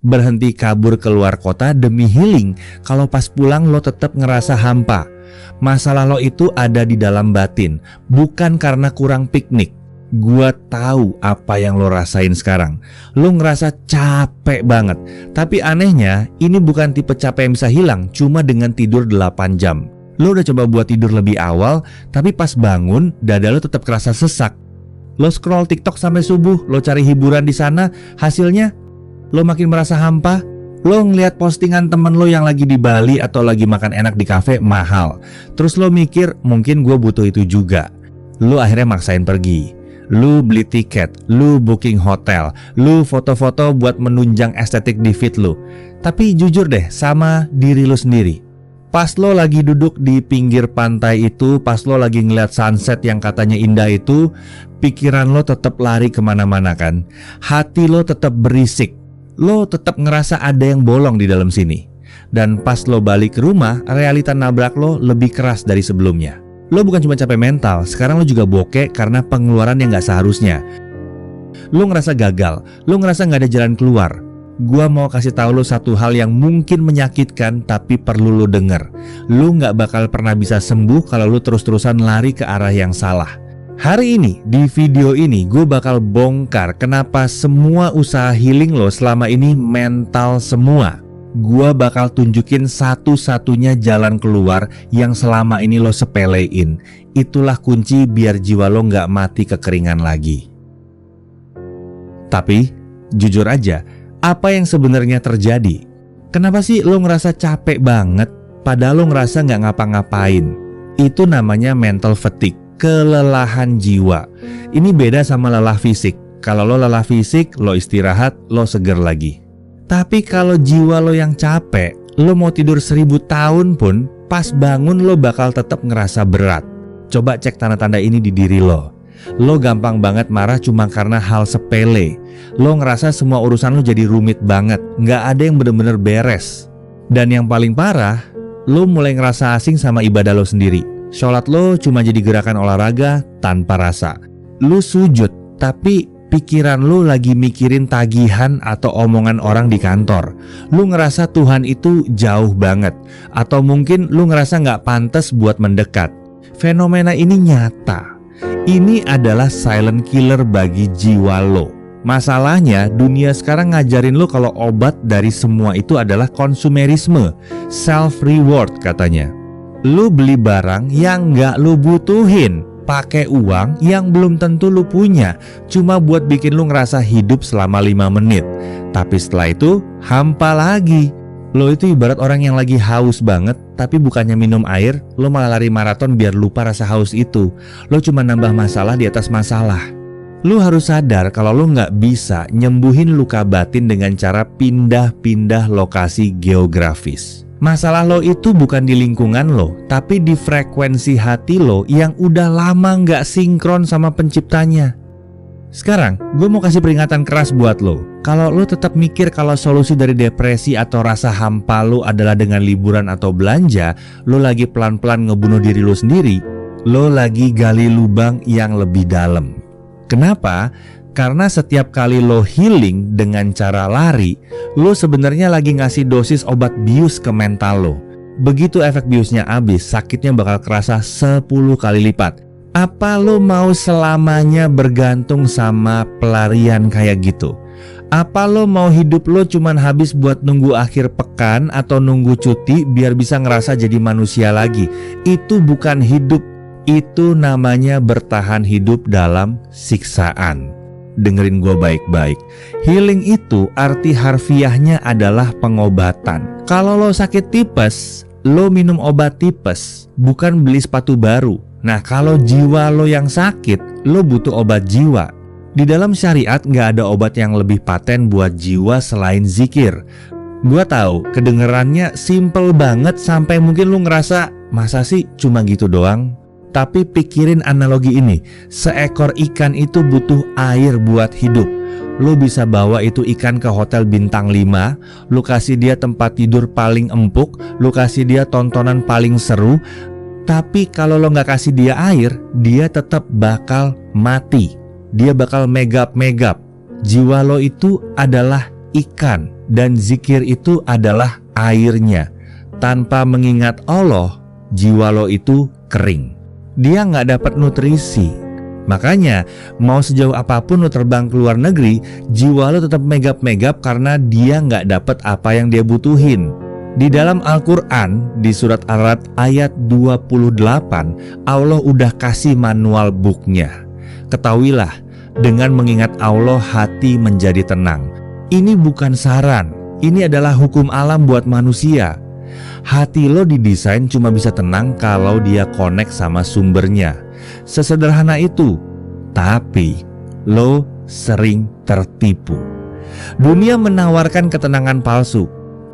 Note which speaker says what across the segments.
Speaker 1: Berhenti kabur keluar kota demi healing, kalau pas pulang lo tetap ngerasa hampa. Masalah lo itu ada di dalam batin, bukan karena kurang piknik. Gua tahu apa yang lo rasain sekarang. Lo ngerasa capek banget. Tapi anehnya, ini bukan tipe capek yang bisa hilang cuma dengan tidur 8 jam. Lo udah coba buat tidur lebih awal, tapi pas bangun, dada lo tetap kerasa sesak. Lo scroll TikTok sampai subuh, lo cari hiburan di sana, hasilnya lo makin merasa hampa. Lo ngeliat postingan temen lo yang lagi di Bali atau lagi makan enak di kafe mahal. Terus lo mikir, mungkin gue butuh itu juga. Lo akhirnya maksain pergi. Lu beli tiket, lu booking hotel, lu foto-foto buat menunjang estetik di feed lu. Tapi jujur deh sama diri lu sendiri. Pas lo lagi duduk di pinggir pantai itu, pas lo lagi ngeliat sunset yang katanya indah itu, pikiran lo tetap lari kemana-mana kan. Hati lo tetap berisik. Lo tetap ngerasa ada yang bolong di dalam sini. Dan pas lo balik ke rumah, realita nabrak lo lebih keras dari sebelumnya. Lo bukan cuma capek mental, sekarang lo juga bokeh karena pengeluaran yang gak seharusnya. Lo ngerasa gagal, lo ngerasa gak ada jalan keluar. Gua mau kasih tahu lo satu hal yang mungkin menyakitkan tapi perlu lo denger. Lo gak bakal pernah bisa sembuh kalau lo terus-terusan lari ke arah yang salah. Hari ini, di video ini gue bakal bongkar kenapa semua usaha healing lo selama ini mental semua. Gua bakal tunjukin satu-satunya jalan keluar yang selama ini lo sepelein. Itulah kunci biar jiwa lo gak mati kekeringan lagi. Tapi, jujur aja, apa yang sebenarnya terjadi? Kenapa sih lo ngerasa capek banget, padahal lo ngerasa gak ngapa-ngapain? Itu namanya mental fatigue, kelelahan jiwa. Ini beda sama lelah fisik. Kalau lo lelah fisik, lo istirahat, lo seger lagi. Tapi kalau jiwa lo yang capek, lo mau tidur 1000 tahun pun, pas bangun lo bakal tetap ngerasa berat. Coba cek tanda-tanda ini di diri lo. Lo gampang banget marah cuma karena hal sepele. Lo ngerasa semua urusan lo jadi rumit banget, nggak ada yang bener-bener beres. Dan yang paling parah, lo mulai ngerasa asing sama ibadah lo sendiri. Sholat lo cuma jadi gerakan olahraga tanpa rasa. Lo sujud, tapi pikiran lu lagi mikirin tagihan atau omongan orang di kantor. Lu ngerasa Tuhan itu jauh banget. Atau mungkin lu ngerasa gak pantas buat mendekat. Fenomena ini nyata. Ini adalah silent killer bagi jiwa lo. Masalahnya dunia sekarang ngajarin lu kalau obat dari semua itu adalah konsumerisme, self reward katanya. Lu beli barang yang gak lu butuhin, pakai uang yang belum tentu lu punya, cuma buat bikin lu ngerasa hidup selama 5 menit. Tapi setelah itu hampa lagi. Lo itu ibarat orang yang lagi haus banget, tapi bukannya minum air, lo malah lari maraton biar lupa rasa haus itu. Lo cuma nambah masalah di atas masalah. Lo harus sadar kalau lo gak bisa nyembuhin luka batin dengan cara pindah-pindah lokasi geografis. Masalah lo itu bukan di lingkungan lo, tapi di frekuensi hati lo yang udah lama gak sinkron sama penciptanya. Sekarang, gue mau kasih peringatan keras buat lo. Kalau lo tetap mikir kalau solusi dari depresi atau rasa hampa lo adalah dengan liburan atau belanja, lo lagi pelan-pelan ngebunuh diri lo sendiri. Lo lagi gali lubang yang lebih dalam. Kenapa? Karena setiap kali lo healing dengan cara lari, lo sebenarnya lagi ngasih dosis obat bius ke mental lo. Begitu efek biusnya habis, sakitnya bakal kerasa 10 kali lipat. Apa lo mau selamanya bergantung sama pelarian kayak gitu? Apa lo mau hidup lo cuman habis buat nunggu akhir pekan atau nunggu cuti biar bisa ngerasa jadi manusia lagi? Itu bukan hidup, itu namanya bertahan hidup dalam siksaan. Dengerin gue baik-baik. Healing itu arti harfiahnya adalah pengobatan. Kalau lo sakit tipes, lo minum obat tipes, bukan beli sepatu baru. Nah kalau jiwa lo yang sakit, lo butuh obat jiwa. Di dalam syariat gak ada obat yang lebih paten buat jiwa selain zikir. Gue tahu kedengerannya simple banget sampai mungkin lo ngerasa masa sih cuma gitu doang. Tapi pikirin analogi ini, seekor ikan itu butuh air buat hidup. Lo bisa bawa itu ikan ke hotel bintang 5, lo kasih dia tempat tidur paling empuk, lo kasih dia tontonan paling seru. Tapi kalau lo gak kasih dia air, dia tetap bakal mati. Dia bakal megap-megap. Jiwa lo itu adalah ikan dan zikir itu adalah airnya. Tanpa mengingat Allah, jiwa lo itu kering. Dia nggak dapat nutrisi. Makanya mau sejauh apapun lo terbang ke luar negeri, jiwa lo tetap megap-megap karena dia nggak dapat apa yang dia butuhin. Di dalam Al-Quran, di surat Ar-Ra'd ayat 28, Allah udah kasih manual booknya. Ketahuilah, dengan mengingat Allah hati menjadi tenang. Ini bukan saran, ini adalah hukum alam buat manusia. Hati lo didesain cuma bisa tenang kalau dia connect sama sumbernya. Sesederhana itu. Tapi lo sering tertipu. Dunia menawarkan ketenangan palsu.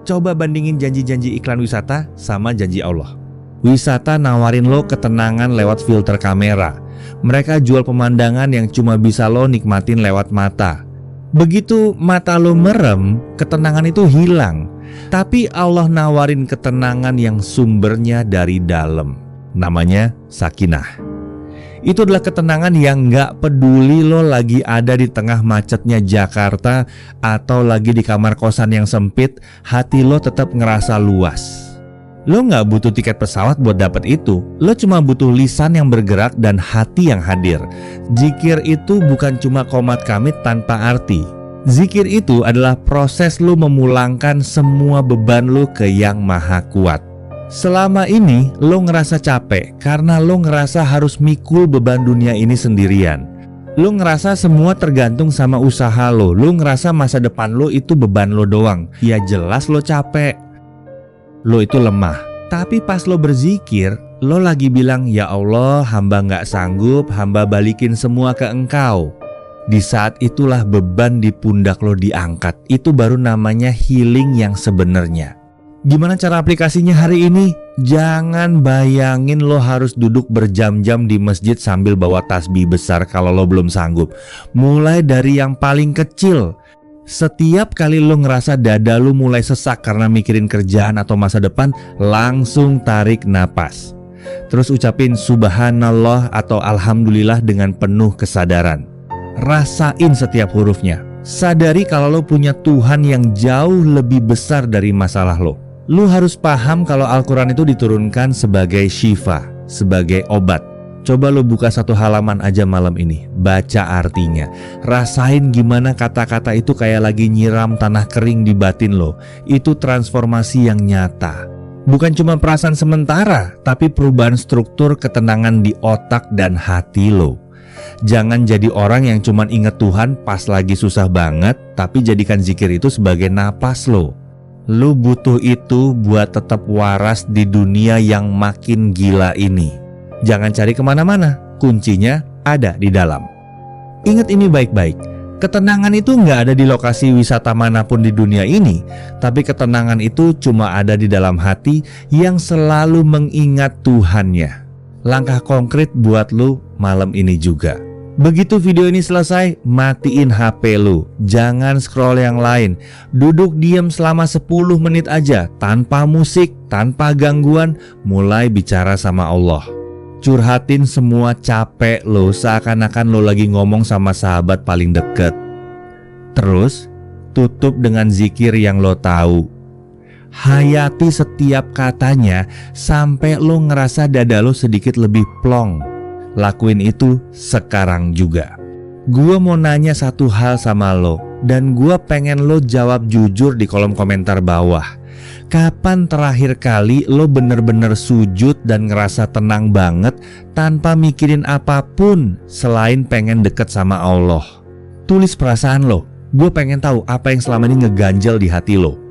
Speaker 1: Coba bandingin janji-janji iklan wisata sama janji Allah. Wisata nawarin lo ketenangan lewat filter kamera. Mereka jual pemandangan yang cuma bisa lo nikmatin lewat mata. Begitu mata lo merem, ketenangan itu hilang. Tapi Allah nawarin ketenangan yang sumbernya dari dalam. Namanya sakinah. Itu adalah ketenangan yang gak peduli lo lagi ada di tengah macetnya Jakarta atau lagi di kamar kosan yang sempit, hati lo tetap ngerasa luas. Lo gak butuh tiket pesawat buat dapet itu. Lo cuma butuh lisan yang bergerak dan hati yang hadir. Zikir itu bukan cuma komat kamit tanpa arti. Zikir itu adalah proses lo memulangkan semua beban lo ke Yang Maha Kuat. Selama ini lo ngerasa capek karena lo ngerasa harus mikul beban dunia ini sendirian. Lo ngerasa semua tergantung sama usaha lo. Lo ngerasa masa depan lo itu beban lo doang. Ya jelas lo capek. Lo itu lemah. Tapi pas lo berzikir, lo lagi bilang, ya Allah, hamba gak sanggup, hamba balikin semua ke Engkau. Di saat itulah beban di pundak lo diangkat. Itu baru namanya healing yang sebenarnya. Gimana cara aplikasinya hari ini? Jangan bayangin lo harus duduk berjam-jam di masjid sambil bawa tasbih besar kalau lo belum sanggup. Mulai dari yang paling kecil. Setiap kali lo ngerasa dada lo mulai sesak karena mikirin kerjaan atau masa depan, langsung tarik napas. Terus ucapin subhanallah atau alhamdulillah dengan penuh kesadaran. Rasain setiap hurufnya. Sadari kalau lo punya Tuhan yang jauh lebih besar dari masalah lo. Lu harus paham kalau Al-Quran itu diturunkan sebagai syifa, sebagai obat. Coba lu buka satu halaman aja malam ini, baca artinya. Rasain gimana kata-kata itu kayak lagi nyiram tanah kering di batin lo. Itu transformasi yang nyata. Bukan cuma perasaan sementara, tapi perubahan struktur ketenangan di otak dan hati lo. Jangan jadi orang yang cuma inget Tuhan pas lagi susah banget, tapi jadikan zikir itu sebagai napas lo. Lu butuh itu buat tetap waras di dunia yang makin gila ini. Jangan cari kemana-mana, kuncinya ada di dalam. Ingat ini baik-baik, ketenangan itu nggak ada di lokasi wisata manapun di dunia ini. Tapi ketenangan itu cuma ada di dalam hati yang selalu mengingat Tuhannya. Langkah konkret buat lu malam ini juga. Begitu video ini selesai, matiin HP lu. Jangan scroll yang lain. Duduk diam selama 10 menit aja, tanpa musik, tanpa gangguan. Mulai bicara sama Allah. Curhatin semua capek lo, seakan-akan lo lagi ngomong sama sahabat paling deket. Terus, tutup dengan zikir yang lo tahu. Hayati setiap katanya sampai lo ngerasa dada lo sedikit lebih plong. Lakuin itu sekarang juga. Gua mau nanya satu hal sama lo, dan gua pengen lo jawab jujur di kolom komentar bawah. Kapan terakhir kali lo bener-bener sujud dan ngerasa tenang banget tanpa mikirin apapun selain pengen deket sama Allah? Tulis perasaan lo. Gue pengen tahu apa yang selama ini ngeganjel di hati lo.